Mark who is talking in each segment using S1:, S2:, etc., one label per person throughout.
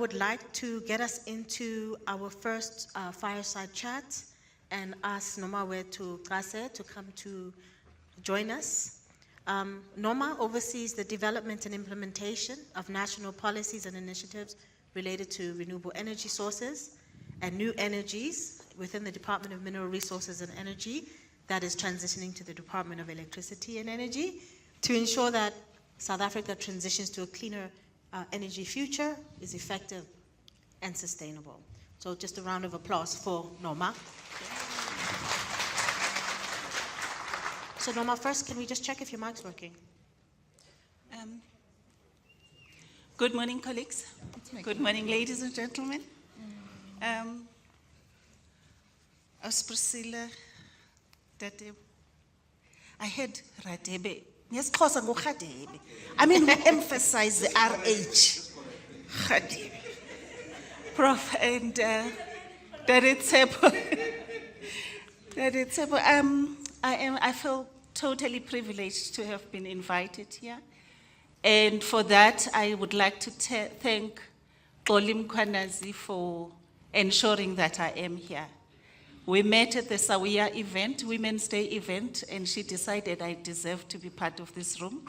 S1: would like to get us into our first fireside chat and ask Noma WIE to come to join us. Noma oversees the development and implementation of national policies and initiatives related to renewable energy sources and new energies within the Department of Mineral Resources and Energy that is transitioning to the Department of Electricity and Energy to ensure that South Africa transitions to a cleaner energy future, is effective and sustainable. So just a round of applause for Noma. So Noma, first, can we just check if your mic's working?
S2: Good morning, colleagues. Good morning, ladies and gentlemen. As Priscilla, I heard Radebe. Yes, I mean, we emphasize the RH. Radebe. Prof. and I feel totally privileged to have been invited here. And for that, I would like to thank Xolim Kwanazi for ensuring that I am here. We met at the Sawia event, Women's Day event, and she decided I deserve to be part of this room.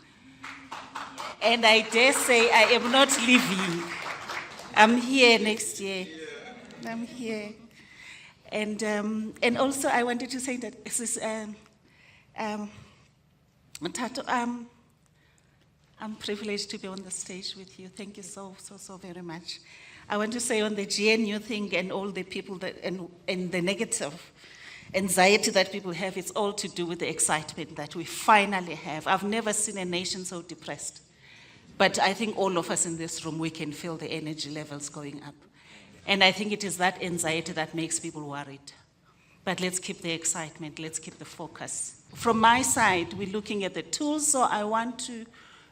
S2: And I dare say I am not leaving. I'm here next year. I'm here. And also I wanted to say that this is, I'm privileged to be on the stage with you. Thank you so very much. I want to say on the GNU thing and all the people that, and the negative anxiety that people have, it's all to do with the excitement that we finally have. I've never seen a nation so depressed. But I think all of us in this room, we can feel the energy levels going up. And I think it is that anxiety that makes people worried. But let's keep the excitement, let's keep the focus. From my side, we're looking at the tools, so I want to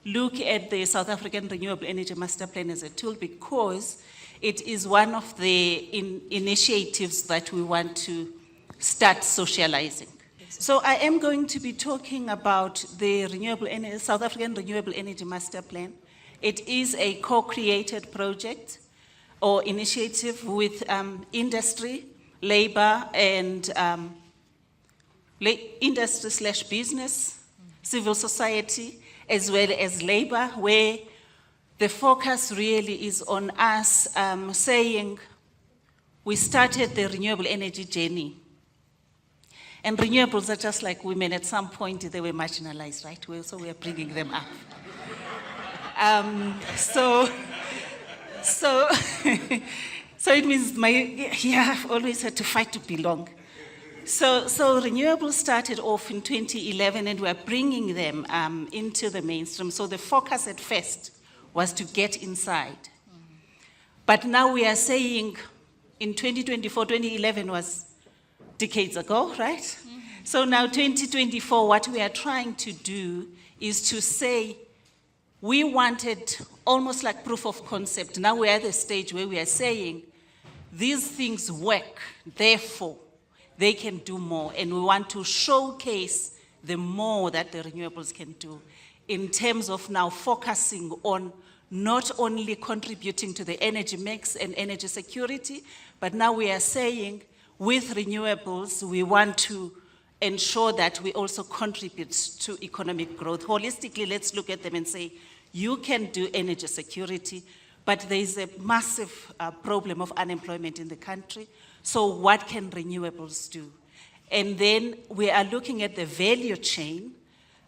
S2: look at the South African Renewable Energy Master Plan as a tool because it is one of the initiatives that we want to start socializing. So I am going to be talking about the South African Renewable Energy Master Plan. It is a co-created project or initiative with industry, labor, and industry/business, civil society, as well as labor, where the focus really is on us saying we started the renewable energy journey. And renewables are just like women. At some point, they were marginalized, right? So we are bringing them up. So it means I've always had to fight to belong. So renewables started off in 2011, and we're bringing them into the mainstream. So the focus at first was to get inside. But now we are saying in 2024, 2011 was decades ago, right? So now 2024, what we are trying to do is to say, we wanted almost like proof of concept. Now we're at the stage where we are saying, these things work, therefore, they can do more. And we want to showcase the more that the renewables can do in terms of now focusing on not only contributing to the energy mix and energy security, but now we are saying with renewables, we want to ensure that we also contribute to economic growth. Holistically, let's look at them and say, you can do energy security, but there is a massive problem of unemployment in the country. So what can renewables do? And then we are looking at the value chain,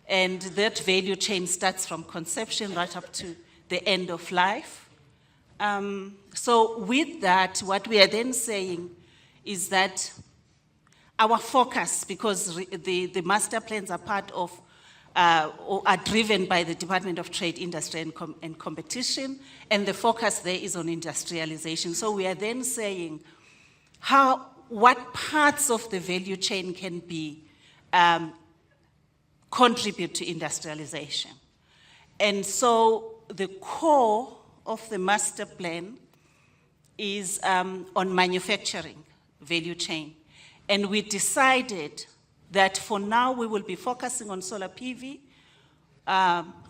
S2: and that value chain starts from conception right up to the end of life. So with that, what we are then saying is that our focus, because the master plans are part of, or are driven by the Department of Trade, Industry and Competition, and the focus there is on industrialization. So we are then saying what parts of the value chain can be contribute to industrialization. And so the core of the master plan is on manufacturing value chain. And we decided that for now we will be focusing on solar PV,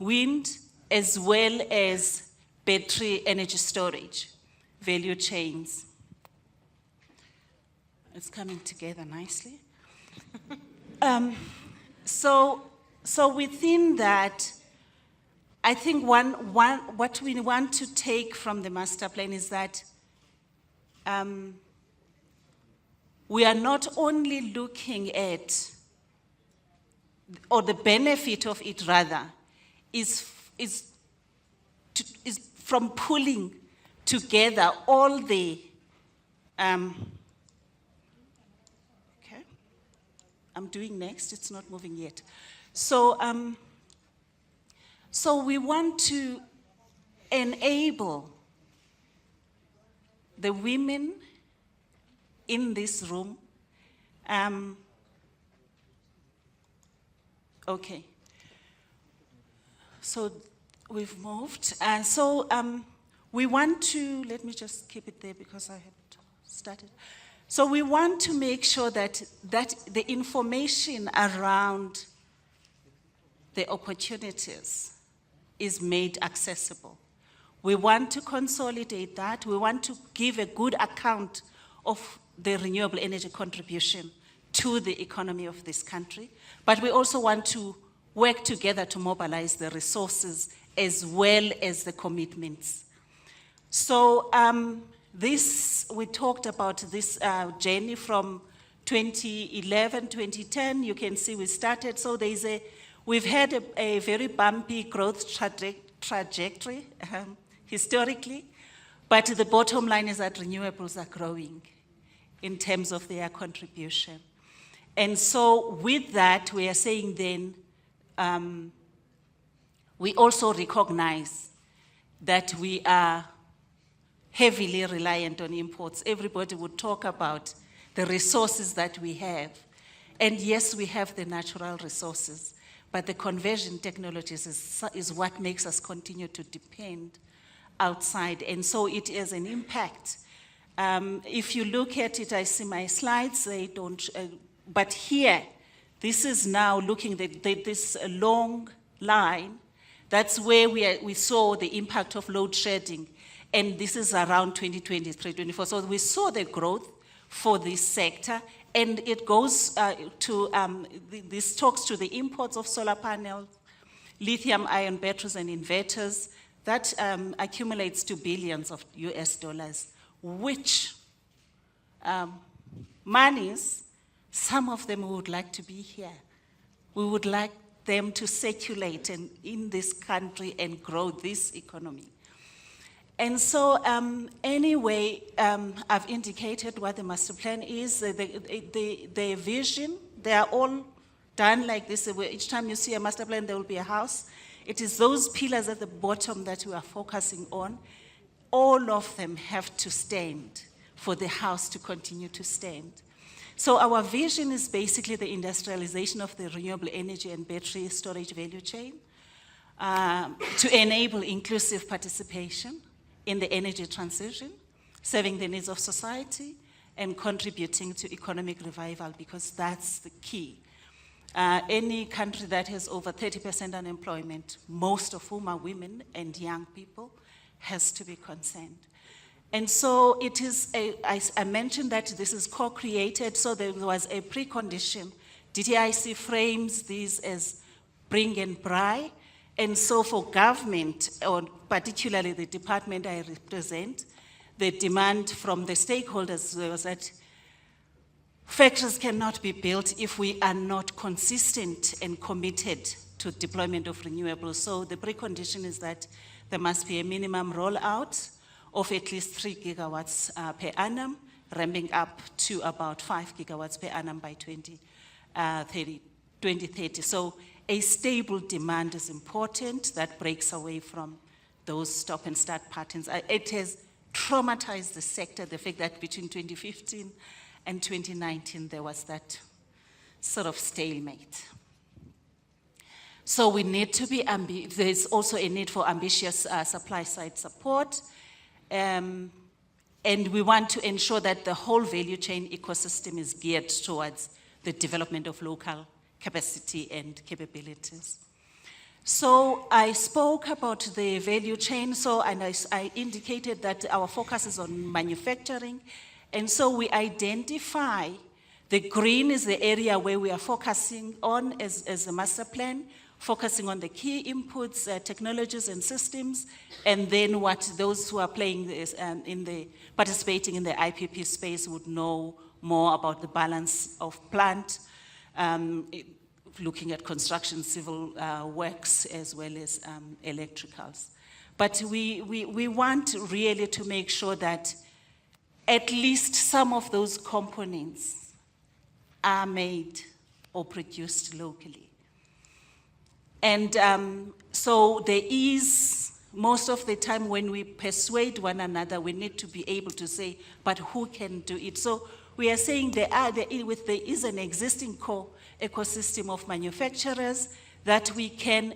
S2: wind, as well as battery energy storage. value chains. It's coming together nicely. So within that, I think what we want to take from the master plan is that we are not only looking at, or the benefit of it rather, is from pulling together all the, okay, I'm doing next, it's not moving yet. So we want to enable the women in this room. Okay. So we've moved. And so we want to, let me just keep it there because I had started. So we want to make sure that the information around the opportunities is made accessible. We want to consolidate that. We want to give a good account of the renewable energy contribution to the economy of this country. But we also want to work together to mobilize the resources as well as the commitments. So we talked about this journey from 2011, 2010. You can see we started. So we've had a very bumpy growth trajectory historically, but the bottom line is that renewables are growing in terms of their contribution. And so with that, we are saying then, we also recognize that we are heavily reliant on imports. Everybody would talk about the resources that we have. And yes, we have the natural resources, but the conversion technologies is what makes us continue to depend outside. And so it is an impact. If you look at it, I see my slides, they don't, but here, this is now looking at this long line. That's where we saw the impact of load shedding. And this is around 2023, 2024. So we saw the growth for this sector. And it goes this talks to the imports of solar panels, lithium-ion batteries and inverters. That accumulates to billions of US dollars, which monies, some of them we would like to be here. We would like them to circulate in this country and grow this economy. And so anyway, I've indicated what the master plan is, the vision. They are all done like this. Each time you see a master plan, there will be a house. It is those pillars at the bottom that we are focusing on. All of them have to stand for the house to continue to stand. So our vision is basically the industrialization of the renewable energy and battery storage value chain to enable inclusive participation in the energy transition, serving the needs of society, and contributing to economic revival, because that's the key. Any country that has over 30% unemployment, most of whom are women and young people, has to be concerned. And so it is, I mentioned that this is co-created, so there was a precondition. DTIC frames these as bring and buy. And so for government, or particularly the department I represent, the demand from the stakeholders was that factories cannot be built if we are not consistent and committed to deployment of renewables. So the precondition is that there must be a minimum rollout of at least 3 gigawatts per annum, ramping up to about 5 gigawatts per annum by 2030. So a stable demand is important that breaks away from those stop and start patterns. It has traumatized the sector, the fact that between 2015 and 2019, there was that sort of stalemate. So we need to be, there's also a need for ambitious supply side support. And we want to ensure that the whole value chain ecosystem is geared towards the development of local capacity and capabilities. So I spoke about the value chain, and I indicated that our focus is on manufacturing. And so we identify the green is the area where we are focusing on as a master plan, focusing on the key inputs, technologies and systems, and then what those who are playing this, participating in the IPP space would know more about the balance of plant, looking at construction, civil works, as well as electricals. But we want really to make sure that at least some of those components are made or produced locally. And so there is, most of the time when we persuade one another, we need to be able to say, but who can do it? So we are saying there is an existing core ecosystem of manufacturers that we can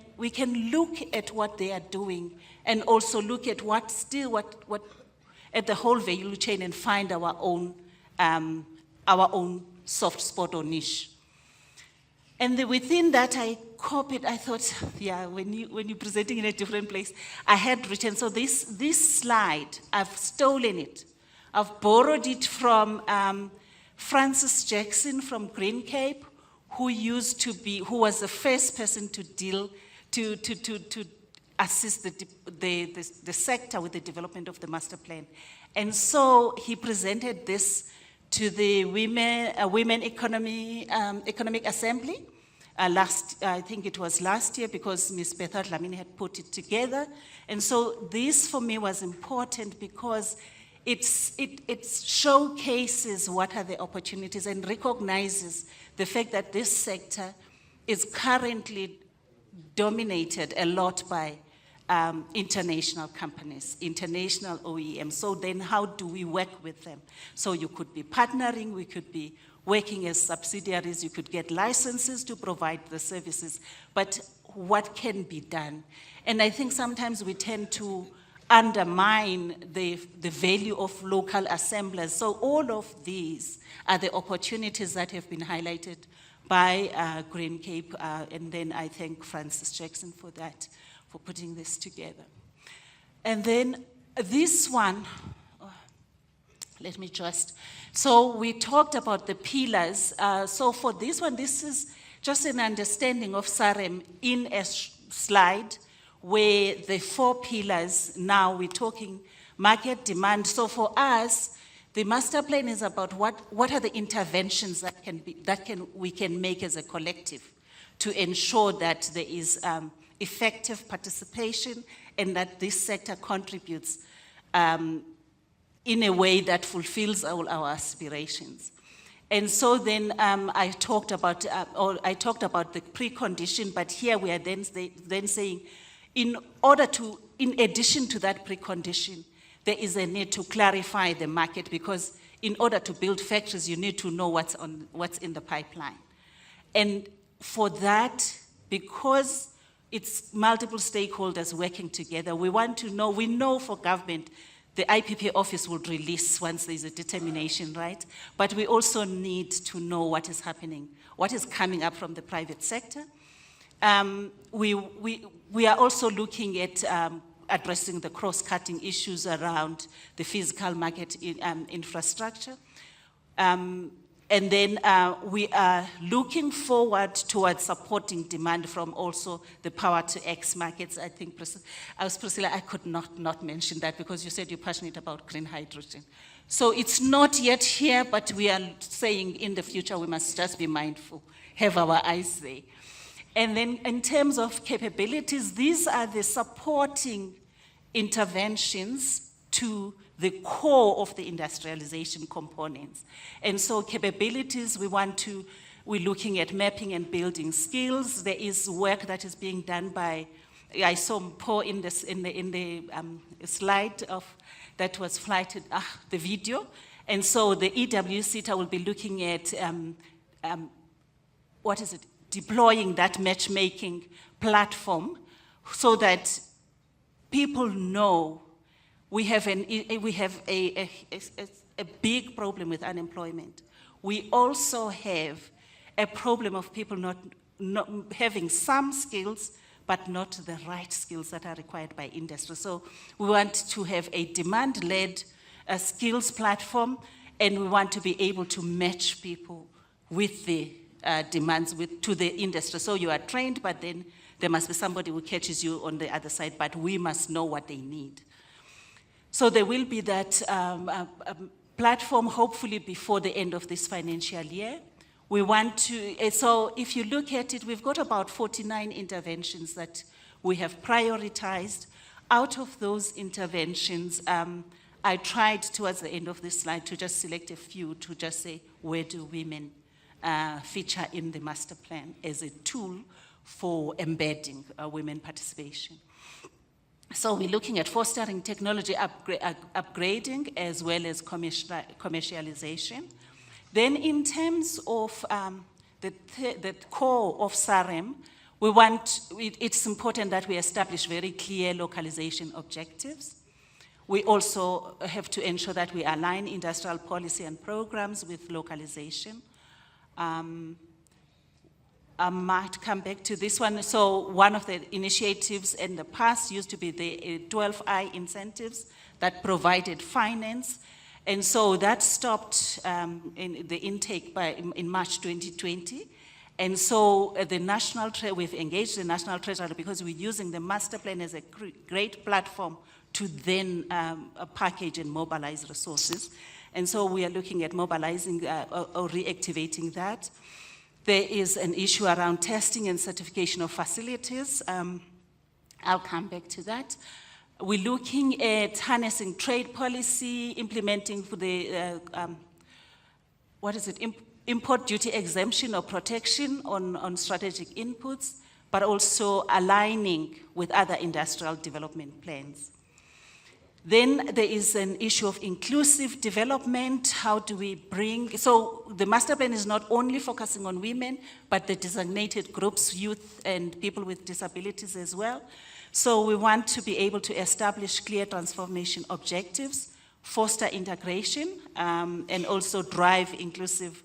S2: look at what they are doing and also look at what at the whole value chain and find our own soft spot or niche. And within that, I copied. I thought, yeah, when you're presenting in a different place, I had written. So this slide, I've stolen it. I've borrowed it from Francis Jackson from Green Cape, who was the first person to assist the sector with the development of the master plan. And so he presented this to the Women Economic Assembly. I think it was last year, because Ms. Betha Dlamini had put it together. And so this for me was important because it showcases what are the opportunities and recognizes the fact that this sector is currently dominated a lot by international companies, international OEMs. So then how do we work with them? So you could be partnering, we could be working as subsidiaries, you could get licenses to provide the services, but what can be done? And I think sometimes we tend to undermine the value of local assemblers. So all of these are the opportunities that have been highlighted by Green Cape, and then I thank Francis Jackson for that, for putting this together. And then this one, so we talked about the pillars. So for this one, this is just an understanding of SAREM in a slide where the 4 pillars, now we're talking market demand. So for us, the master plan is about what are the interventions we can make as a collective to ensure that there is effective participation and that this sector contributes in a way that fulfills all our aspirations. And so then I talked about the precondition, but here we are then saying, in addition to that precondition, there is a need to clarify the market, because in order to build factories, you need to know what's in the pipeline. And for that, because it's multiple stakeholders working together, we know for government, the IPP office will release once there's a determination, right? But we also need to know what is happening, what is coming up from the private sector. We are also looking at addressing the cross-cutting issues around the physical market infrastructure. And then we are looking forward towards supporting demand from also the power to X markets. I think, Priscilla, I could not mention that because you said you're passionate about green hydrogen. So it's not yet here, but we are saying in the future we must just be mindful, have our eyes there. And then in terms of capabilities, these are the supporting interventions to the core of the industrialization components. And so capabilities, we're looking at mapping and building skills. There is work that is being done by, I saw Paul in the slide that was flighted, the video. And so the EWCTA will be looking at, deploying that matchmaking platform so that people know we have a big problem with unemployment. We also have a problem of people not having some skills, but not the right skills that are required by industry. So we want to have a demand-led skills platform, and we want to be able to match people with the demands to the industry. So you are trained, but then there must be somebody who catches you on the other side, but we must know what they need. So there will be that platform hopefully before the end of this financial year. We want to, so if you look at it, we've got about 49 interventions that we have prioritized. Out of those interventions, I tried towards the end of this slide to just select a few to just say, where do women feature in the master plan as a tool for embedding women participation. So we're looking at fostering technology upgrading as well as commercialization. Then in terms of the core of SAREM, it's important that we establish very clear localization objectives. We also have to ensure that we align industrial policy and programs with localization. I might come back to this one. So one of the initiatives in the past used to be the 12I incentives that provided finance. And so that stopped in the intake in March 2020. And so we've engaged the National Treasury because we're using the master plan as a great platform to then package and mobilize resources. And so we are looking at mobilizing or reactivating that. There is an issue around testing and certification of facilities. I'll come back to that. We're looking at harnessing trade policy, implementing for the, import duty exemption or protection on strategic inputs, but also aligning with other industrial development plans. Then there is an issue of inclusive development. How do we bring, so the master plan is not only focusing on women, but the designated groups, youth and people with disabilities as well. So we want to be able to establish clear transformation objectives, foster integration, and also drive inclusive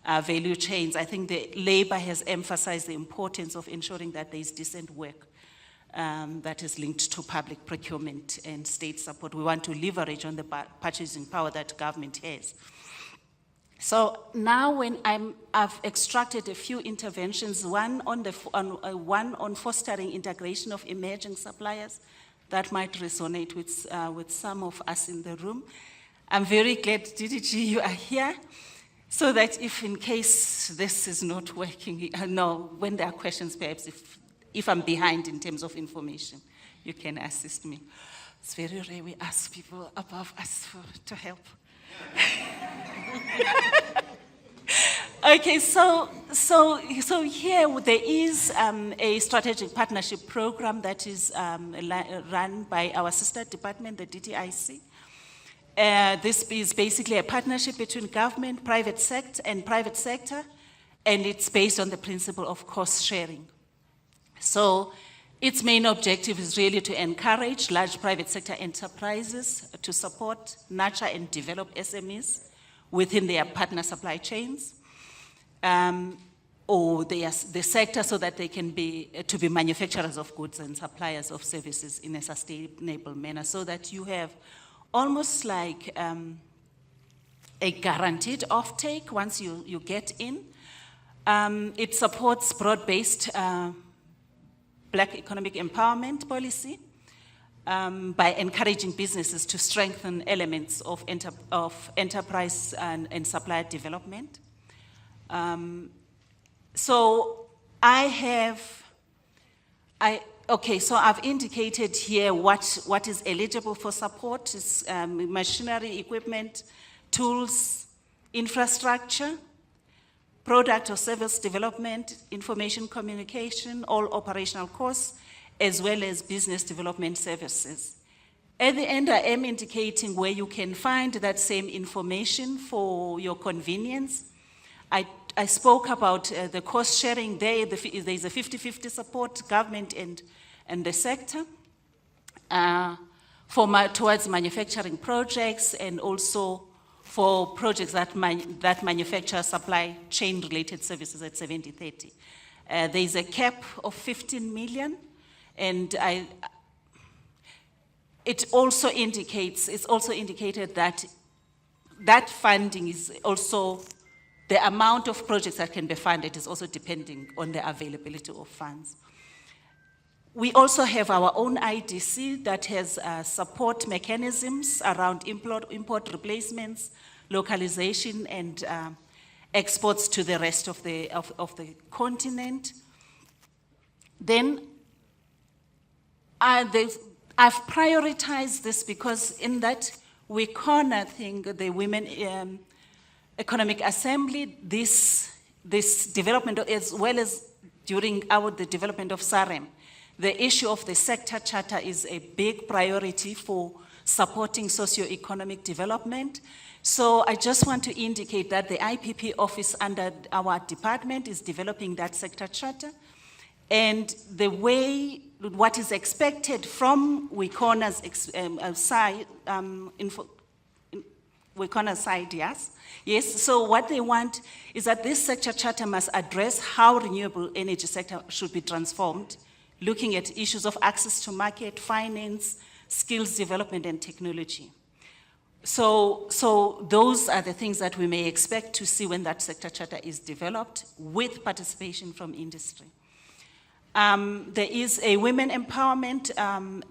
S2: value chains. I think the labor has emphasized the importance of ensuring that there is decent work that is linked to public procurement and state support. We want to leverage on the purchasing power that government has. So now when I've extracted a few interventions, one on fostering integration of emerging suppliers, that might resonate with some of us in the room. I'm very glad, DDG, you are here, so that if in case this is not working, when there are questions, perhaps if I'm behind in terms of information, you can assist me. It's very rare we ask people above us to help. Okay, so here there is a strategic partnership program that is run by our sister department, the DTIC. This is basically a partnership between government, private sector, and it's based on the principle of cost sharing. So its main objective is really to encourage large private sector enterprises to support, nurture, and develop SMEs within their partner supply chains, or the sector, so that they can be manufacturers of goods and suppliers of services in a sustainable manner, so that you have almost like a guaranteed offtake once you get in. It supports broad-based Black economic empowerment policy by encouraging businesses to strengthen elements of enterprise and supplier development. So I've indicated here what is eligible for support. Is machinery, equipment, tools, infrastructure, product or service development, information communication, all operational costs, as well as business development services. At the end, I am indicating where you can find that same information for your convenience. I spoke about the cost sharing there. There's a 50-50 support, government and the sector, towards manufacturing projects, and also for projects that manufacture supply chain related services at 70-30. There's a cap of 15 million. And it's also indicated that that funding is also, the amount of projects that can be funded is also depending on the availability of funds. We also have our own IDC that has support mechanisms around import replacements, localization, and exports to the rest of the continent. Then I've prioritized this because in that WIE thing, the Women Economic Assembly, this development, as well as during the development of SAREM, the issue of the sector charter is a big priority for supporting socio-economic development. So I just want to indicate that the IPP office under our department is developing that sector charter. And the way, what is expected from WICONA's side, WICONA's side, yes? Yes, so what they want is that this sector charter must address how renewable energy sector should be transformed, looking at issues of access to market, finance, skills development, and technology. So those are the things that we may expect to see when that sector charter is developed with participation from industry. There is a women empowerment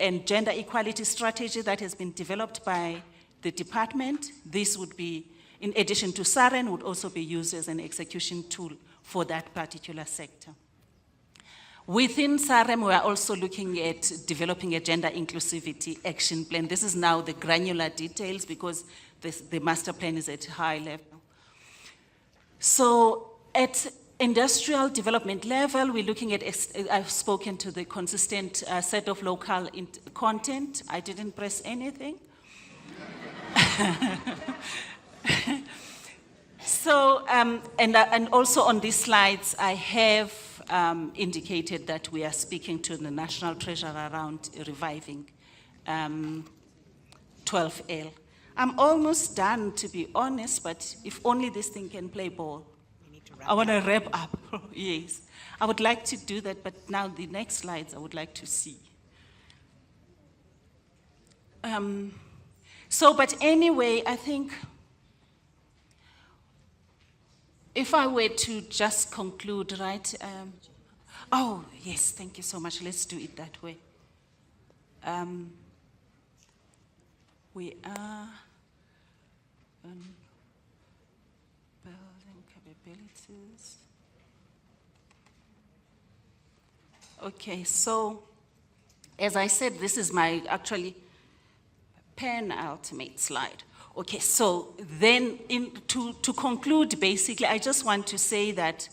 S2: and gender equality strategy that has been developed by the department. This would be, in addition to SAREN, would also be used as an execution tool for that particular sector. Within SAREM, we are also looking at developing a gender inclusivity action plan. This is now the granular details because the master plan is at high level. So at industrial development level, we're looking at, I've spoken to the consistent set of local content. I didn't press anything. So, and also on these slides, I have indicated that we are speaking to the National Treasurer around reviving 12L. I'm almost done, to be honest, but if only this thing can play ball. I want to wrap up, yes. I would like to do that, but now the next slides I would like to see. But anyway, I think if I were to just conclude, right? Oh, yes, thank you so much. Let's do it that way. We are building capabilities. Okay, so as I said, this is my actually penultimate slide. Okay, so then to conclude, basically, I just want to say that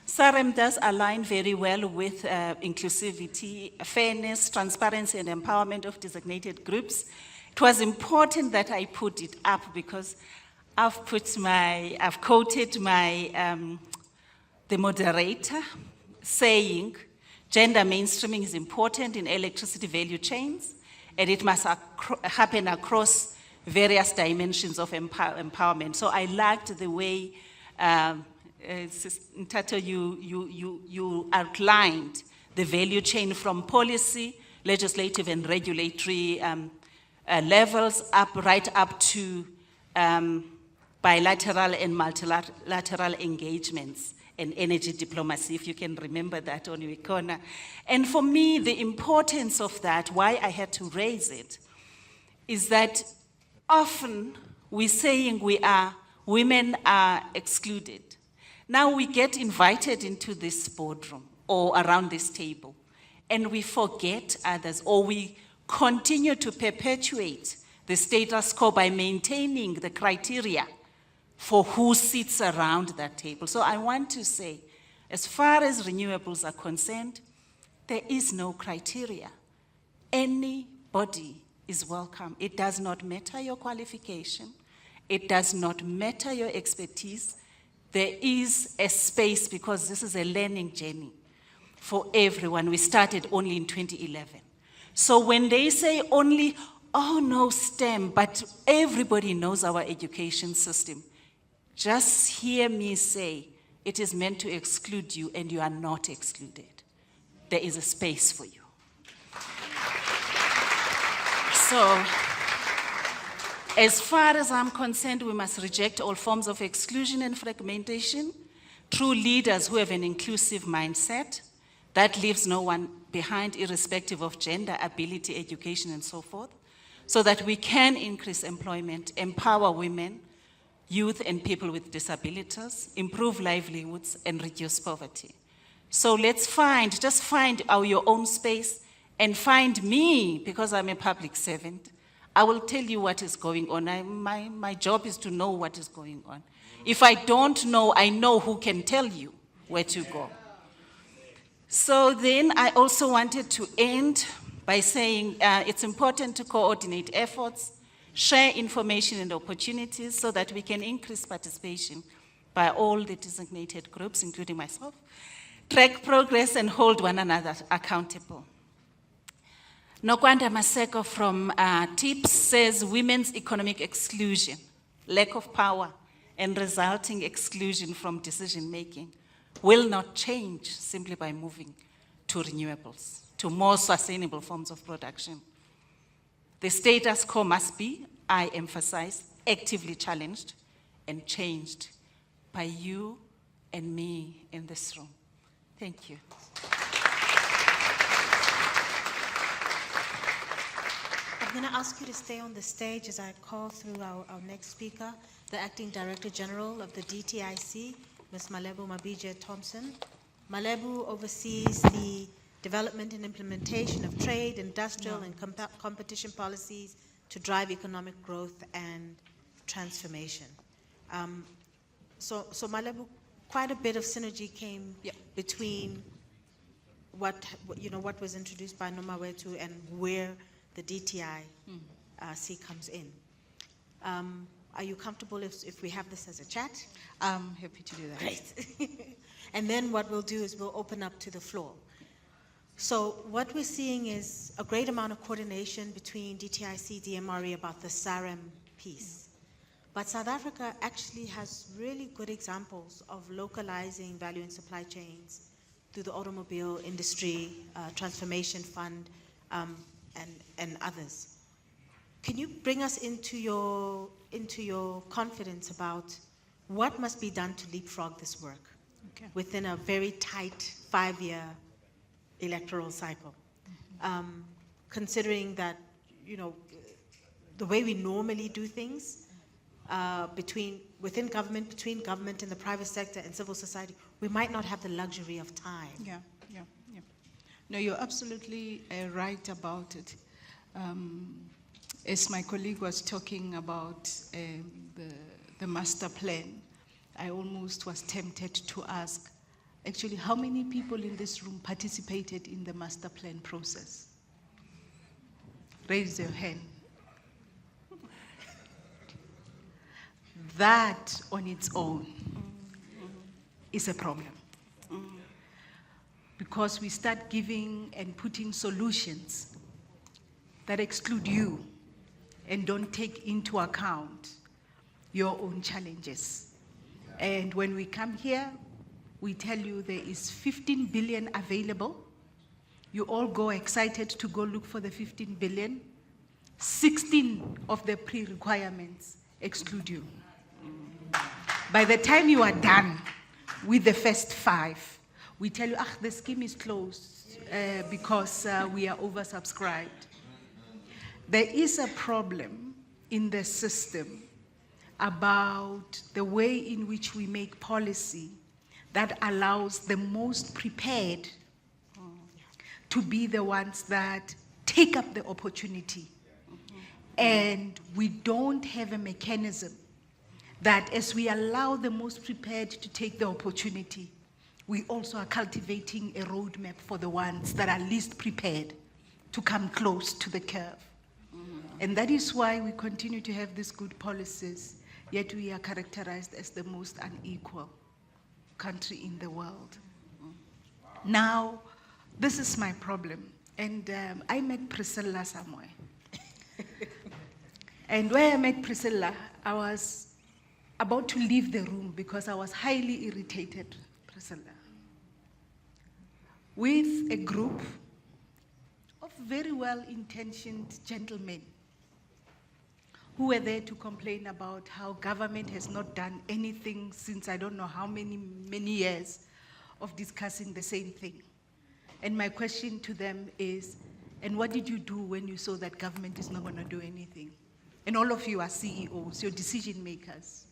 S2: SAREM does align very well with inclusivity, fairness, transparency, and empowerment of designated groups. It was important that I put it up because I've quoted the moderator saying, gender mainstreaming is important in electricity value chains, and it must happen across various dimensions of empowerment. So I liked the way, Ntato, you outlined the value chain from policy, legislative, and regulatory levels right up to bilateral and multilateral engagements and energy diplomacy, if you can remember that on your corner. And for me, the importance of that, why I had to raise it, is that often we're saying women are excluded. Now we get invited into this boardroom or around this table, and we forget others, or we continue to perpetuate the status quo by maintaining the criteria for who sits around that table. So I want to say, as far as renewables are concerned, there is no criteria. Anybody is welcome. It does not matter your qualification. It does not matter your expertise. There is a space, because this is a learning journey for everyone. We started only in 2011. So when they say only, oh no, STEM, but everybody knows our education system, just hear me say, it is meant to exclude you, and you are not excluded. There is a space for you. So, as far as I'm concerned, we must reject all forms of exclusion and fragmentation through leaders who have an inclusive mindset that leaves no one behind, irrespective of gender, ability, education, and so forth, so that we can increase employment, empower women, youth, and people with disabilities, improve livelihoods, and reduce poverty. So let's just find your own space and find me, because I'm a public servant. I will tell you what is going on. My job is to know what is going on. If I don't know, I know who can tell you where to go. So then I also wanted to end by saying it's important to coordinate efforts, share information and opportunities so that we can increase participation by all the designated groups, including myself, track progress and hold one another accountable. Nokwanda Maseko from TIPS says women's economic exclusion, lack of power, and resulting exclusion from decision-making will not change simply by moving to renewables, to more sustainable forms of production. The status quo must be, I emphasize, actively challenged and changed by you and me in this room. Thank you.
S1: I'm going to ask you to stay on the stage as I call through our next speaker, the Acting Director General of the DTIC, Ms. Malebu Mabije Thompson. Malebu oversees the development and implementation of trade, industrial, and competition policies to drive economic growth and transformation. So Malebu, quite a bit of synergy came between what was introduced by Noma Wetu and where the DTIC comes in. Are you comfortable if we have this as a chat?
S3: I'm happy to do that.
S1: Great. And then what we'll do is we'll open up to the floor. So what we're seeing is a great amount of coordination between DTIC, DMRE about the SAREM piece. But South Africa actually has really good examples of localizing value and supply chains through the automobile industry, transformation fund, and others. Can you bring us into your confidence about what must be done to leapfrog this work within a very tight 5-year electoral cycle? Considering that, the way we normally do things within government, between government and the private sector and civil society, we might not have the luxury of time.
S3: Yeah. No, you're absolutely right about it. As my colleague was talking about the master plan, I almost was tempted to ask, actually, how many people in this room participated in the master plan process? Raise your hand. That on its own is a problem. Because we start giving and putting solutions that exclude you and don't take into account your own challenges. And when we come here, we tell you there is 15 billion available. You all go excited to go look for the 15 billion. 16 of the pre-requirements exclude you. By the time you are done with the first 5, we tell you, the scheme is closed because we are oversubscribed. There is a problem in the system about the way in which we make policy that allows the most prepared to be the ones that take up the opportunity. And we don't have a mechanism that as we allow the most prepared to take the opportunity, we also are cultivating a roadmap for the ones that are least prepared to come close to the curve. And that is why we continue to have these good policies, yet we are characterized as the most unequal country in the world. Now, this is my problem. And I met Priscilla somewhere. And where I met Priscilla, I was about to leave the room because I was highly irritated, Priscilla, with a group of very well-intentioned gentlemen who were there to complain about how government has not done anything since I don't know how many years of discussing the same thing. And my question to them is, and what did you do when you saw that government is not going to do anything? And all of you are CEOs, you're decision makers.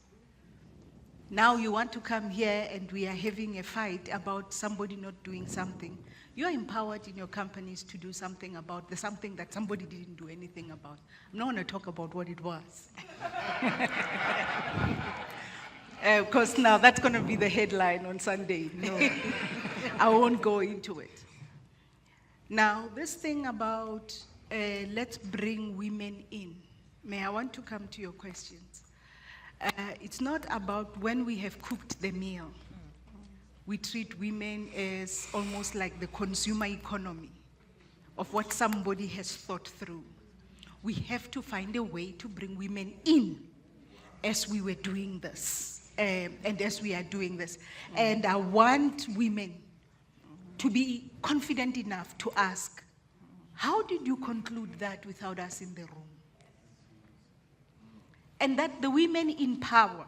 S3: Now you want to come here and we are having a fight about somebody not doing something. You are empowered in your companies to do something about the something that somebody didn't do anything about. I'm not going to talk about what it was. Because now that's going to be the headline on Sunday. No, I won't go into it. Now, this thing about let's bring women in. May I want to come to your questions? It's not about when we have cooked the meal. We treat women as almost like the consumer economy of what somebody has thought through. We have to find a way to bring women in as we were doing this, and as we are doing this. And I want women to be confident enough to ask, how did you conclude that without us in the room? And that the women in power,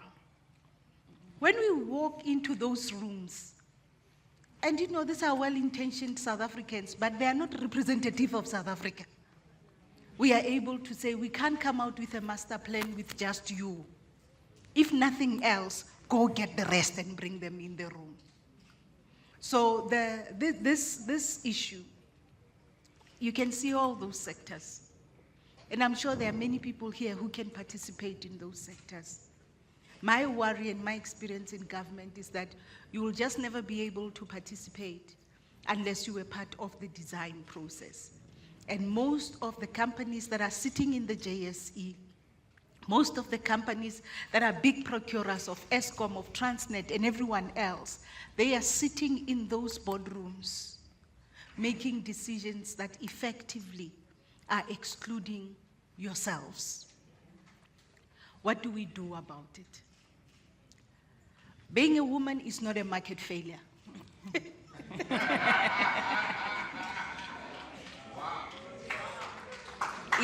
S3: when we walk into those rooms, and you know, these are well-intentioned South Africans, but they are not representative of South Africa. We are able to say, we can't come out with a master plan with just you. If nothing else, go get the rest and bring them in the room. So this issue, you can see all those sectors. And I'm sure there are many people here who can participate in those sectors. My worry and my experience in government is that you will just never be able to participate unless you were part of the design process. And most of the companies that are sitting in the JSE, most of the companies that are big procurers of Eskom, of Transnet, and everyone else, they are sitting in those boardrooms, making decisions that effectively are excluding yourselves. What do we do about it? Being a woman is not a market failure.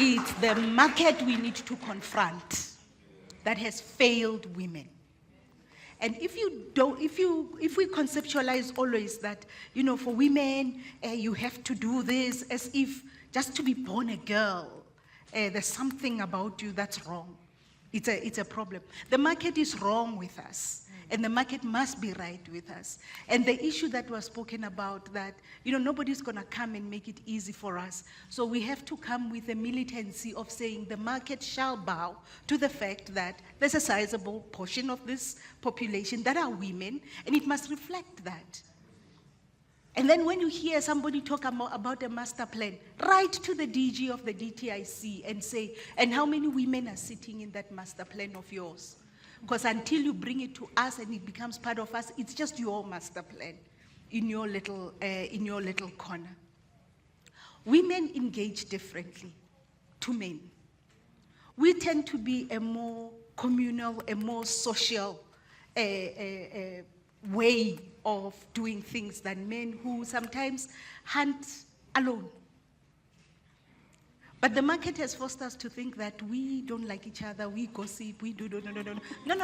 S3: It's the market we need to confront that has failed women. And if we conceptualize always that, you know, for women, you have to do this as if just to be born a girl, there's something about you that's wrong. It's a problem. The market is wrong with us, and the market must be right with us. And the issue that was spoken about, that, you know, nobody's going to come and make it easy for us. So we have to come with a militancy of saying the market shall bow to the fact that there's a sizable portion of this population that are women, and it must reflect that. And then when you hear somebody talk about a master plan, write to the DG of the DTIC and say, and how many women are sitting in that master plan of yours? Because until you bring it to us and it becomes part of us, it's just your master plan in your little corner. Women engage differently to men. We tend to be a more communal, a more social way of doing things than men who sometimes hunt alone. But the market has forced us to think that we don't like each other, we gossip, we do. No.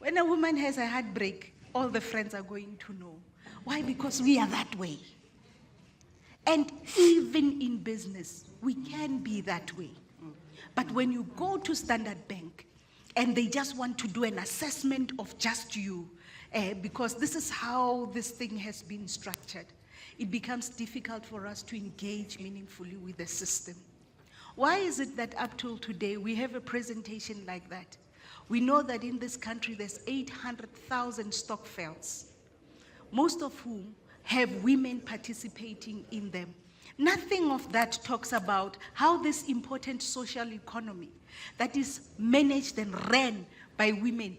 S3: When a woman has a heartbreak, all the friends are going to know. Why? Because we are that way. And even in business, we can be that way. But when you go to Standard Bank and they just want to do an assessment of just you, because this is how this thing has been structured, it becomes difficult for us to engage meaningfully with the system. Why is it that up till today we have a presentation like that? We know that in this country there's 800,000 stockfields, most of whom have women participating in them. Nothing of that talks about how this important social economy that is managed and ran by women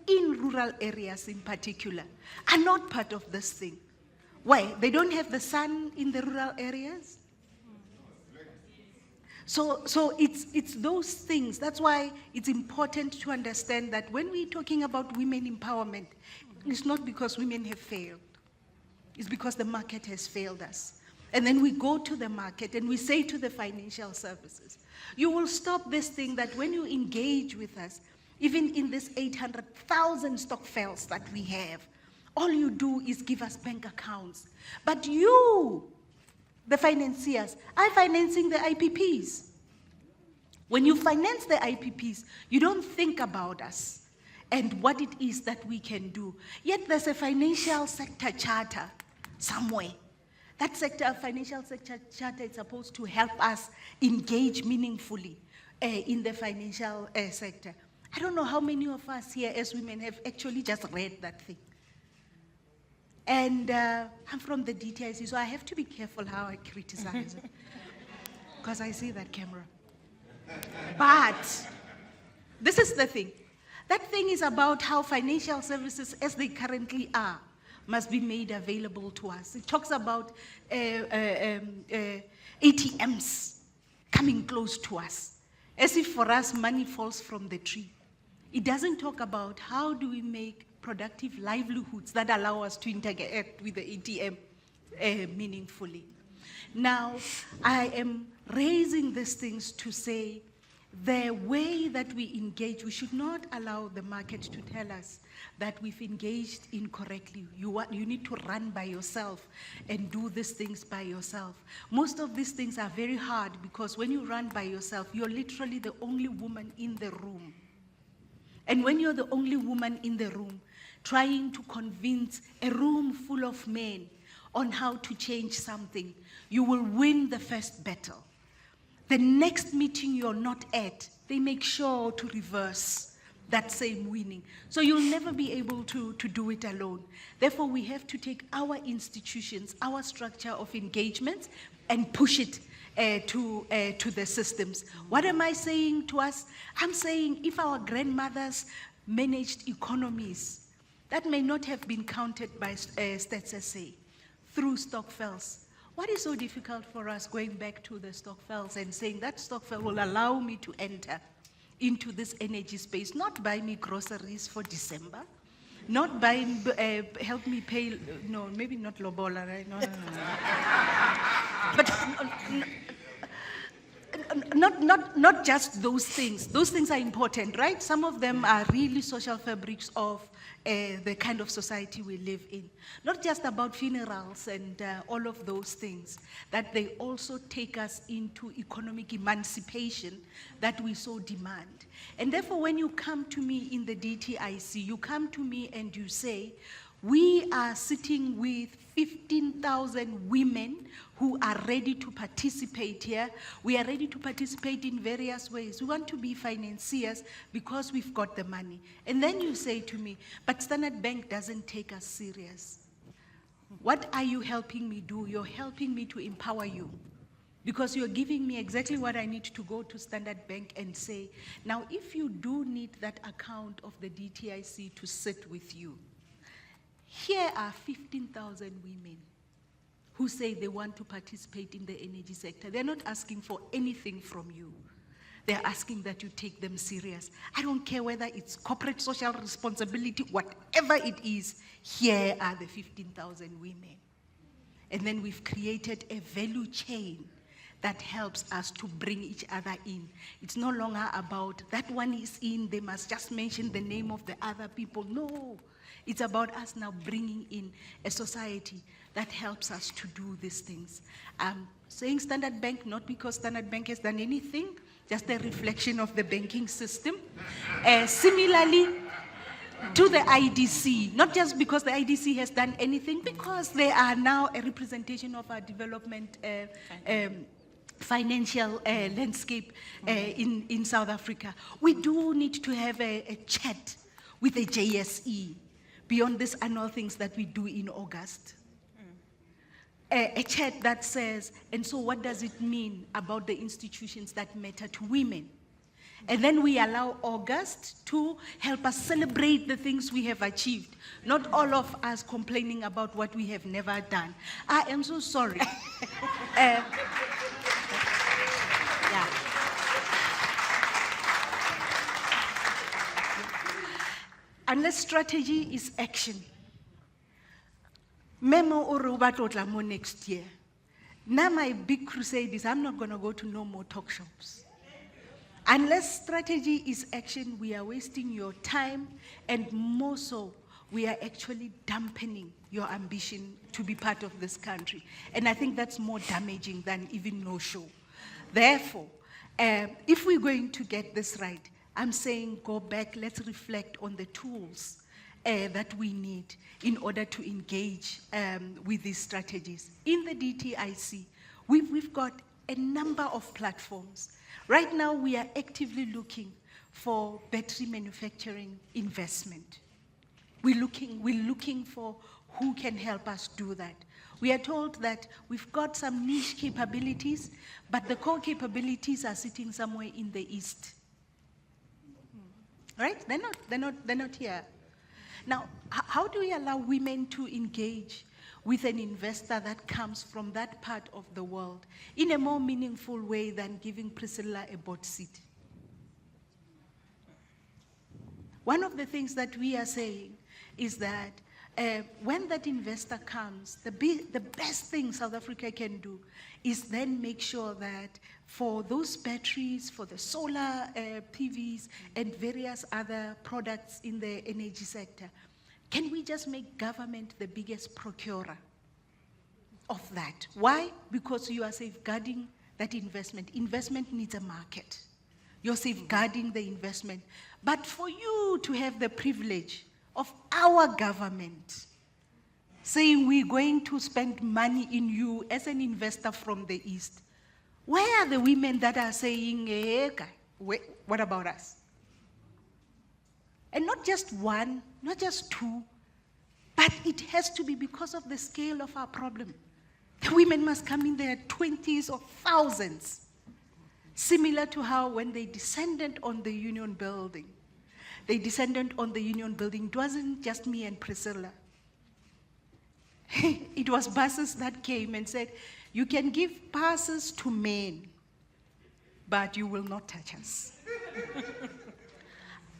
S3: in rural areas in particular, are not part of this thing. Why? They don't have the sun in the rural areas? So it's those things. That's why it's important to understand that when we're talking about women empowerment, it's not because women have failed. It's because the market has failed us. And then we go to the market and we say to the financial services, you will stop this thing that when you engage with us, even in this 800,000 stokvels that we have, all you do is give us bank accounts. But you, the financiers, are financing the IPPs. When you finance the IPPs, you don't think about us and what it is that we can do. Yet there's a financial sector charter somewhere. That financial sector charter is supposed to help us engage meaningfully in the financial sector. I don't know how many of us here as women have actually just read that thing. And I'm from the DTIC, so I have to be careful how I criticize it, because I see that camera. But this is the thing. That thing is about how financial services, as they currently are, must be made available to us. It talks about ATMs coming close to us, as if for us money falls from the tree. It doesn't talk about how do we make productive livelihoods that allow us to interact with the ATM meaningfully. Now, I am raising these things to say the way that we engage, we should not allow the market to tell us that we've engaged incorrectly. You need to run by yourself and do these things by yourself. Most of these things are very hard because when you run by yourself, you're literally the only woman in the room. And when you're the only woman in the room, trying to convince a room full of men on how to change something, you will win the first battle. The next meeting you're not at, they make sure to reverse that same winning. So you'll never be able to do it alone. Therefore, we have to take our institutions, our structure of engagement, and push it to the systems. What am I saying to us? I'm saying if our grandmothers managed economies, that may not have been counted by Stats SA through stokvels. What is so difficult for us going back to the stokvels and saying that stokvel will allow me to enter into this energy space, not buy me groceries for December, not buy, help me pay, no, maybe not lobola, right? No. But not just those things. Those things are important, right? Some of them are really social fabrics of the kind of society we live in. Not just about funerals and all of those things, that they also take us into economic emancipation that we so demand. And therefore, when you come to me in the DTIC, you come to me and you say, we are sitting with 15,000 women who are ready to participate here. We are ready to participate in various ways. We want to be financiers because we've got the money. And then you say to me, but Standard Bank doesn't take us serious. What are you helping me do? You're helping me to empower you, because you're giving me exactly what I need to go to Standard Bank and say, now if you do need that account of the DTIC to sit with you, here are 15,000 women who say they want to participate in the energy sector. They're not asking for anything from you. They're asking that you take them serious. I don't care whether it's corporate social responsibility, whatever it is, here are the 15,000 women. And then we've created a value chain that helps us to bring each other in. It's no longer about that one is in, they must just mention the name of the other people. No. It's about us now bringing in a society that helps us to do these things. Saying Standard Bank, not because Standard Bank has done anything, just a reflection of the banking system. Similarly, to the IDC, not just because the IDC has done anything, because they are now a representation of our development financial landscape in South Africa. We do need to have a chat with the JSE beyond these annual things that we do in August. A chat that says, and so what does it mean about the institutions that matter to women? And then we allow August to help us celebrate the things we have achieved, not all of us complaining about what we have never done. I am so sorry. Yeah. Unless strategy is action. Memo o re o batla o tla mo next year. Now my big crusade is I'm not going to go to no more talk shows. Unless strategy is action, we are wasting your time, and more so, we are actually dampening your ambition to be part of this country. And I think that's more damaging than even no show. Therefore, if we're going to get this right, I'm saying go back, let's reflect on the tools that we need in order to engage with these strategies. In the DTIC, we've got a number of platforms. Right now, we are actively looking for battery manufacturing investment. We're looking for who can help us do that. We are told that we've got some niche capabilities, but the core capabilities are sitting somewhere in the East. Right? They're not here. Now, how do we allow women to engage with an investor that comes from that part of the world in a more meaningful way than giving Priscilla a board seat? One of the things that we are saying is that when that investor comes, the best thing South Africa can do is then make sure that for those batteries, for the solar PVs, and various other products in the energy sector, can we just make government the biggest procurer of that? Why? Because you are safeguarding that investment. Investment needs a market. You're safeguarding the investment. But for you to have the privilege of our government saying we're going to spend money in you as an investor from the East, where are the women that are saying, what about us? And not just one, not just two, but it has to be because of the scale of our problem. The women must come in their 20s or thousands, similar to how when they descended on the Union Building, it wasn't just me and Priscilla. It was buses that came and said, you can give passes to men, but you will not touch us.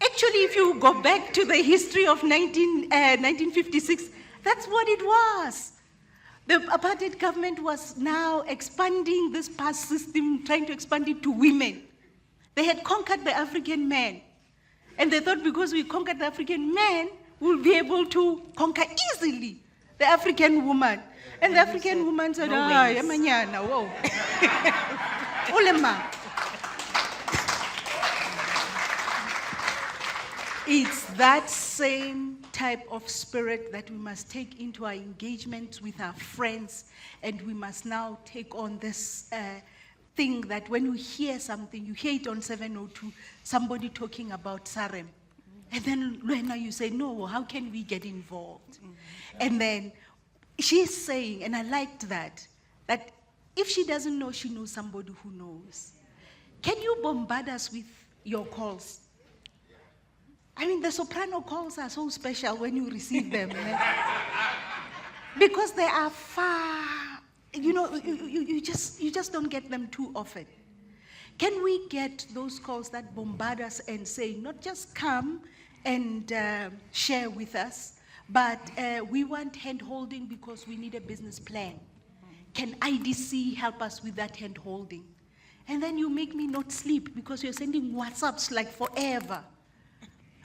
S3: Actually, if you go back to the history of 1956, that's what it was. The apartheid government was now expanding this pass system, trying to expand it to women. They had conquered the African man. And they thought because we conquered the African man, we'll be able to conquer easily the African woman. And the African woman said, Yamanyana, whoa. Ulema. It's that same type of spirit that we must take into our engagements with our friends, and we must now take on this thing that when you hear something, you hear it on 702, somebody talking about Sarem. And then Luena, you say, no, how can we get involved? And then she's saying, and I liked that if she doesn't know, she knows somebody who knows. Can you bombard us with your calls? I mean, the soprano calls are so special when you receive them. Because they are far, you just don't get them too often. Can we get those calls that bombard us and say, not just come and share with us, but we want hand-holding because we need a business plan. Can IDC help us with that hand-holding? And then you make me not sleep because you're sending WhatsApps like forever.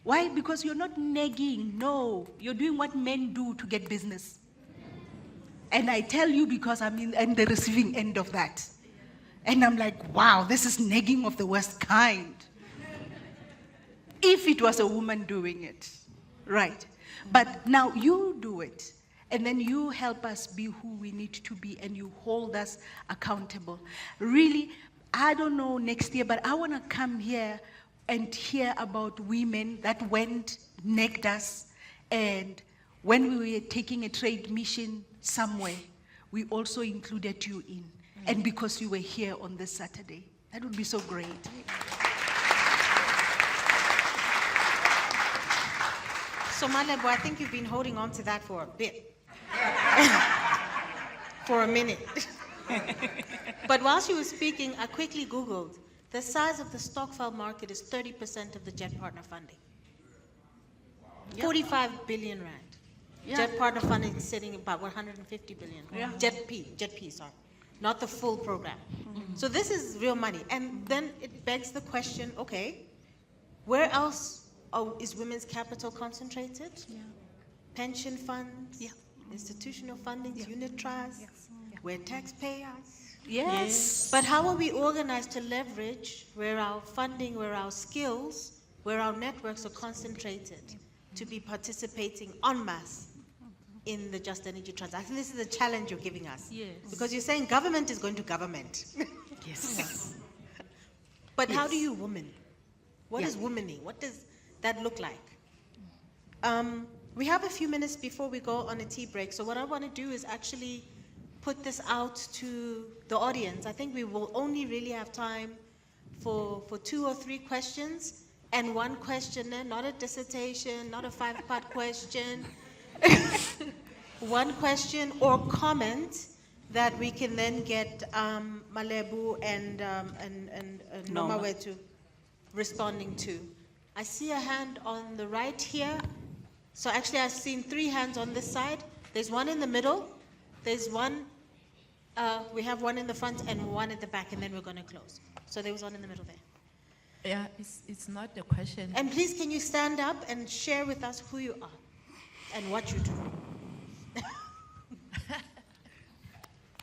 S3: Why? Because you're not nagging. No, you're doing what men do to get business. And I tell you because I'm the receiving end of that. And I'm like, wow, this is nagging of the worst kind. If it was a woman doing it, right? But now you do it. And then you help us be who we need to be, and you hold us accountable. Really, I don't know next year, but I want to come here and hear about women that went, negged us, and when we were taking a trade mission somewhere, we also included you in. And because you were here on this Saturday. That would be so great.
S1: So Malebo, I think you've been holding on to that for a bit. For a minute. But while she was speaking, I quickly Googled. The size of the Stockfile market is 30% of the Jet Partner funding. Yep. 45 billion rand. Yep. Jet Partner funding is sitting about 150 billion. Yeah. Jet P, sorry. not the full program. So this is real money. And then it begs the question, okay, where else is women's capital concentrated? Pension funds, institutional fundings, unit trusts, where taxpayers.
S3: Yes.
S1: But how are we organized to leverage where our funding, where our skills, where our networks are concentrated to be participating en masse in the just energy transition? I think this is the challenge you're giving us.
S3: Yes.
S1: Because you're saying government is going to government.
S3: Yes.
S1: But how do you woman? What is womaning? What does that look like? We have a few minutes before we go on a tea break. So what I want to do is actually put this out to the audience. I think we will only really have time for 2 or 3 questions and 1 questioner, not a dissertation, not a 5-part question. 1 question or comment that we can then get Malebu and
S2: Noma.
S1: Nomawetu responding to. I see a hand on the right here. So actually I've seen 3 hands on this side. There's 1 in the middle. There's 1, we have 1 in the front and 1 at the back, and then we're going to close. So there was 1 in the middle there.
S4: Yeah, it's not a question.
S1: And please, can you stand up and share with us who you are and what you do?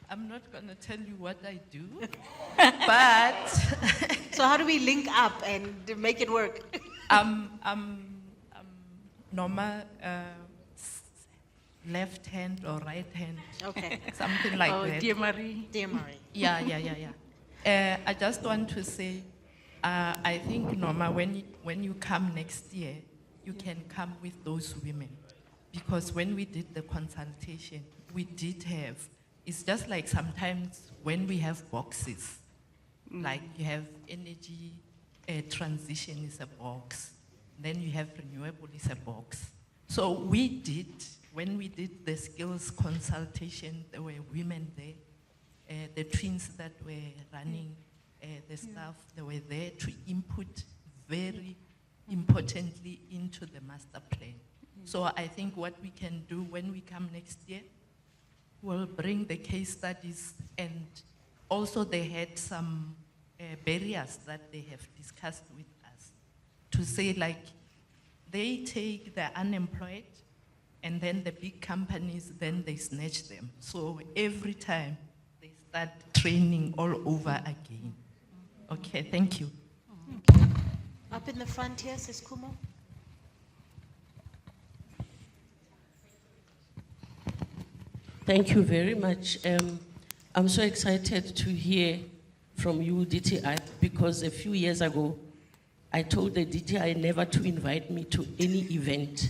S4: I'm not going to tell you what I do, but
S1: So how do we link up and make it work?
S4: I'm Norma, left hand or right hand,
S1: Okay.
S4: something like
S3: Oh,
S4: that.
S3: dear Marie.
S1: Dear Marie.
S4: Yeah. I just want to say, I think, Norma, when you come next year, you can come with those women. Because when we did the consultation, we did have, it's just like sometimes when we have boxes, like you have energy transition is a box, then you have renewable is a box. So we did, when we did the skills consultation, there were women there, the twins that were running the stuff, they were there to input very importantly into the master plan. So I think what we can do when we come next year, we'll bring the case studies, and also they had some barriers that they have discussed with us to say, like, they take the unemployed and then the big companies, then they snatch them. So every time they start training all over again. Okay, thank you.
S1: Up in the front here, Sis Kumo.
S5: Thank you very much. I'm so excited to hear from you, DTI, because a few years ago, I told the DTI never to invite me to any event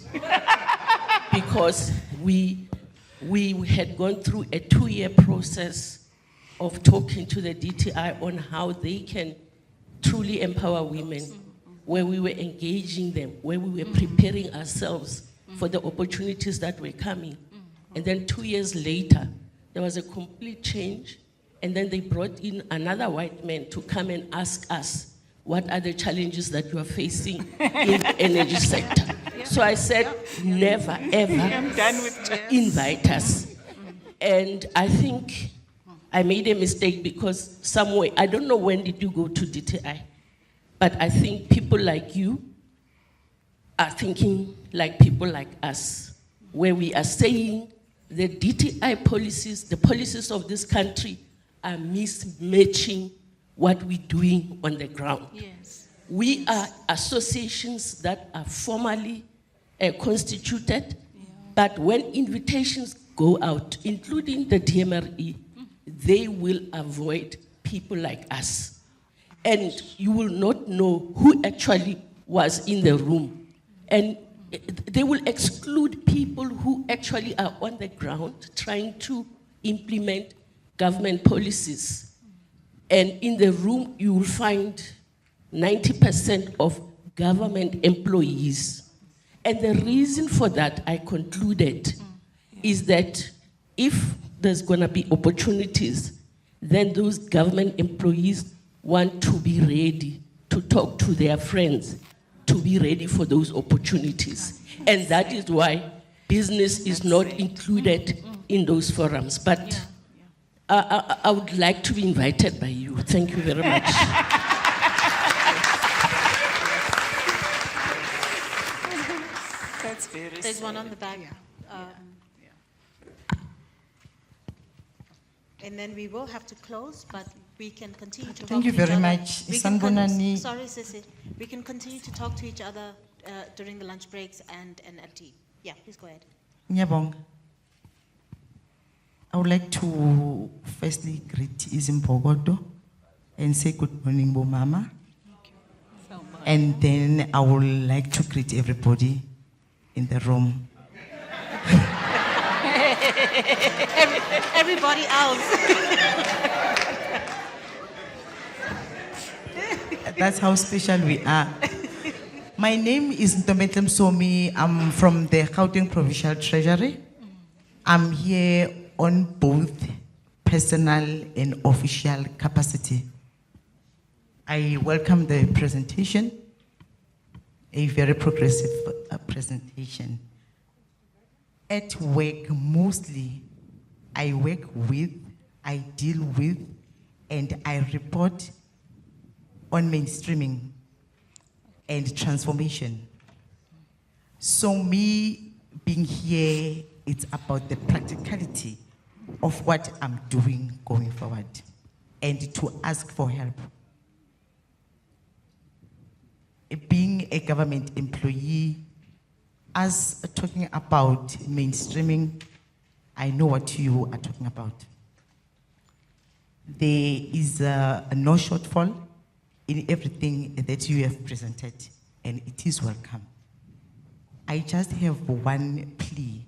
S5: because we had gone through a 2-year process of talking to the DTI on how they can truly empower women, where we were engaging them, where we were preparing ourselves for the opportunities that were coming. And then 2 years later, there was a complete change, and then they brought in another white man to come and ask us, what are the challenges that you are facing in the energy sector? So I said, never, ever invite us. And I think I made a mistake because somewhere, I don't know when did you go to DTI, but I think people like you are thinking like people like us, where we are saying the DTI policies, the policies of this country are mismatching what we're doing on the ground.
S3: Yes.
S5: We are associations that are formally constituted, but when invitations go out, including the DMRE, they will avoid people like us. And you will not know who actually was in the room. And they will exclude people who actually are on the ground trying to implement government policies. And in the room, you will find 90% of government employees. And the reason for that, I concluded, is that if there's going to be opportunities, then those government employees want to be ready to talk to their friends, to be ready for those opportunities. And that is why business is not included in those forums. But I would like to be invited by you. Thank you very much.
S2: That's very
S1: There's one on the back. And then we will have to close, but we can continue to talk
S6: Thank you
S1: to each
S6: very
S1: other.
S6: much.
S1: We can
S6: Sanibonani.
S1: sorry, Sissy. We can continue to talk to each other during the lunch breaks and at tea. Yeah, please go ahead.
S6: Ngiyabonga. I would like to firstly greet Izimpogodo and say good morning, Bomama. And then I would like to greet everybody in the room.
S1: Everybody else.
S6: That's how special we are. My name is Ntometlem Somi. I'm from the Gauteng Provincial Treasury. I'm here on both personal and official capacity. I welcome the presentation, a very progressive presentation. At work, mostly, I work with, I deal with, and I report on mainstreaming and transformation. So me being here, it's about the practicality of what I'm doing going forward and to ask for help. Being a government employee, as talking about mainstreaming, I know what you are talking about. There is no shortfall in everything that you have presented, and it is welcome. I just have one plea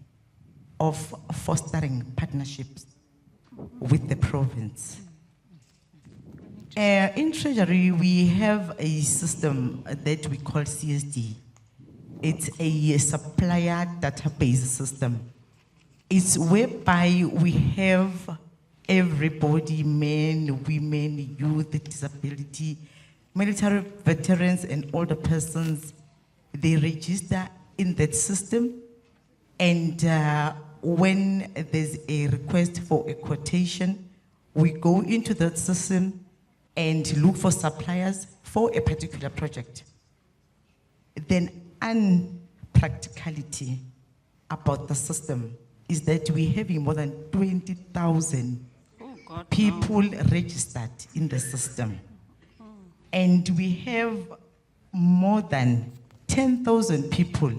S6: of fostering partnerships with the province. In Treasury, we have a system that we call CSD. It's a supplier database system. It's whereby we have everybody, men, women, youth, disability, military veterans, and older persons. They register in that system, and when there's a request for a quotation, we go into that system and look for suppliers for a particular project. Then unpracticality about the system is that we're having more than 20,000 people registered in the system. And we have more than 10,000 people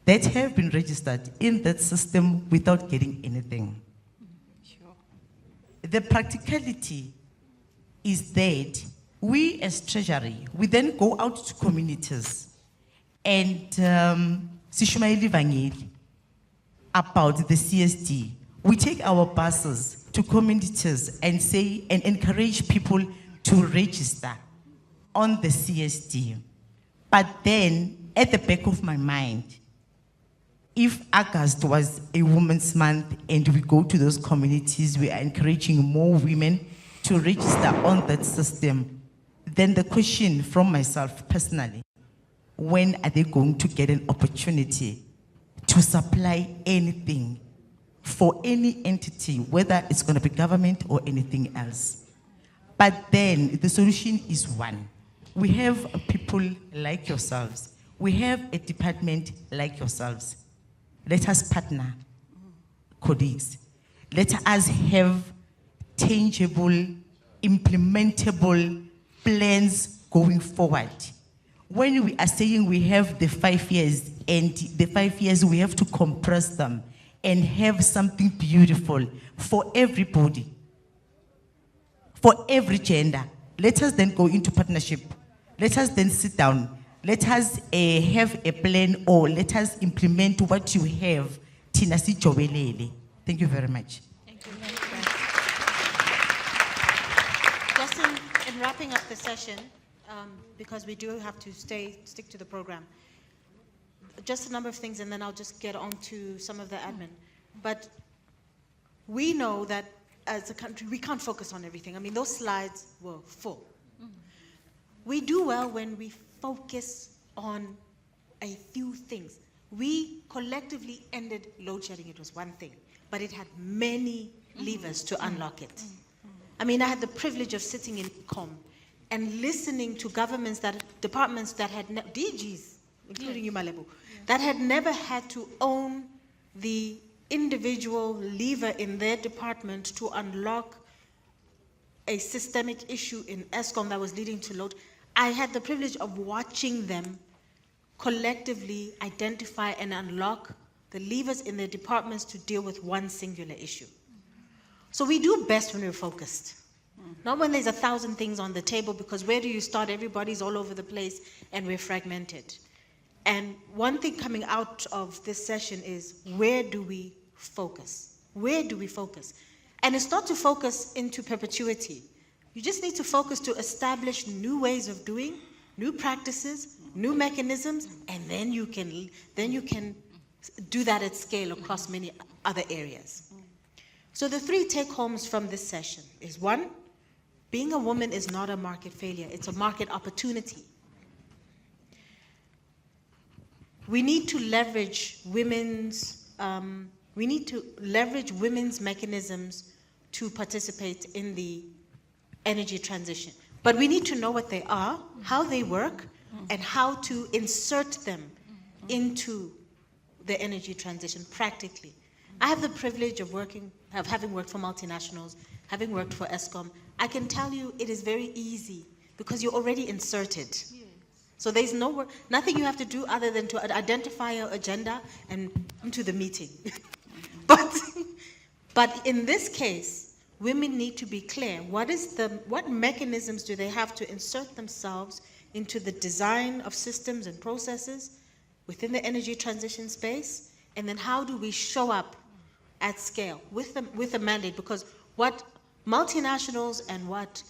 S6: that have been registered in that system without getting anything. The practicality is that we as Treasury, we then go out to communities and sishumayeli vangeli about the CSD. We take our buses to communities and say and encourage people to register on the CSD. But then, at the back of my mind, if August was a Women's Month and we go to those communities, we are encouraging more women to register on that system, then the question from myself personally, when are they going to get an opportunity to supply anything for any entity, whether it's going to be government or anything else? But then the solution is one. We have people like yourselves. We have a department like yourselves. Let us partner, colleagues. Let us have tangible, implementable plans going forward. When we are saying we have the 5 years, and the 5 years we have to compress them and have something beautiful for everybody, for every gender. Let us then go into partnership. Let us then sit down. Let us have a plan, or let us implement what you have. Tina sijobelele. Thank you very much.
S1: Thank you. Just in wrapping up the session, because we do have to stick to the program, just a number of things, and then I'll just get on to some of the admin. But we know that as a country, we can't focus on everything. I mean, those slides were full. We do well when we focus on a few things. We collectively ended load shedding. It was one thing, but it had many levers to unlock it. I mean, I had the privilege of sitting in COM and listening to departments that had, DGs, including Umalebu, that had never had to own the individual lever in their department to unlock a systemic issue in ESCOM that was leading to load. I had the privilege of watching them collectively identify and unlock the levers in their departments to deal with one singular issue. So we do best when we're focused. Not when there's 1,000 things on the table, because where do you start? Everybody's all over the place and we're fragmented. And one thing coming out of this session is, where do we focus? Where do we focus? And it's not to focus into perpetuity. You just need to focus to establish new ways of doing, new practices, new mechanisms, and then you can do that at scale across many other areas. So the 3 take-homes from this session is: 1, being a woman is not a market failure, it's a market opportunity. We need to leverage women's mechanisms to participate in the energy transition. But we need to know what they are, how they work, and how to insert them into the energy transition practically. I have the privilege of having worked for multinationals, having worked for ESCOM. I can tell you it is very easy because you're already inserted. Yes. So there's nothing you have to do other than to identify your agenda and come to the meeting. But in this case, women need to be clear. What mechanisms do they have to insert themselves into the design of systems and processes within the energy transition space? And then how do we show up at scale with a mandate? Because what multinationals and what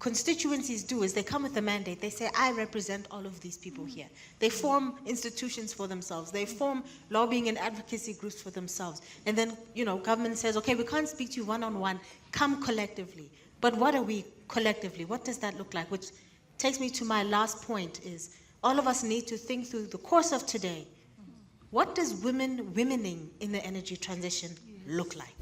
S1: constituencies do is they come with a mandate. They say, I represent all of these people here. They form institutions for themselves. They form lobbying and advocacy groups for themselves. And then, government says, okay, we can't speak to you one-on-one. Come collectively. But what are we collectively? What does that look like? Which takes me to my last point is, all of us need to think through the course of today. What does womening in the energy transition look like?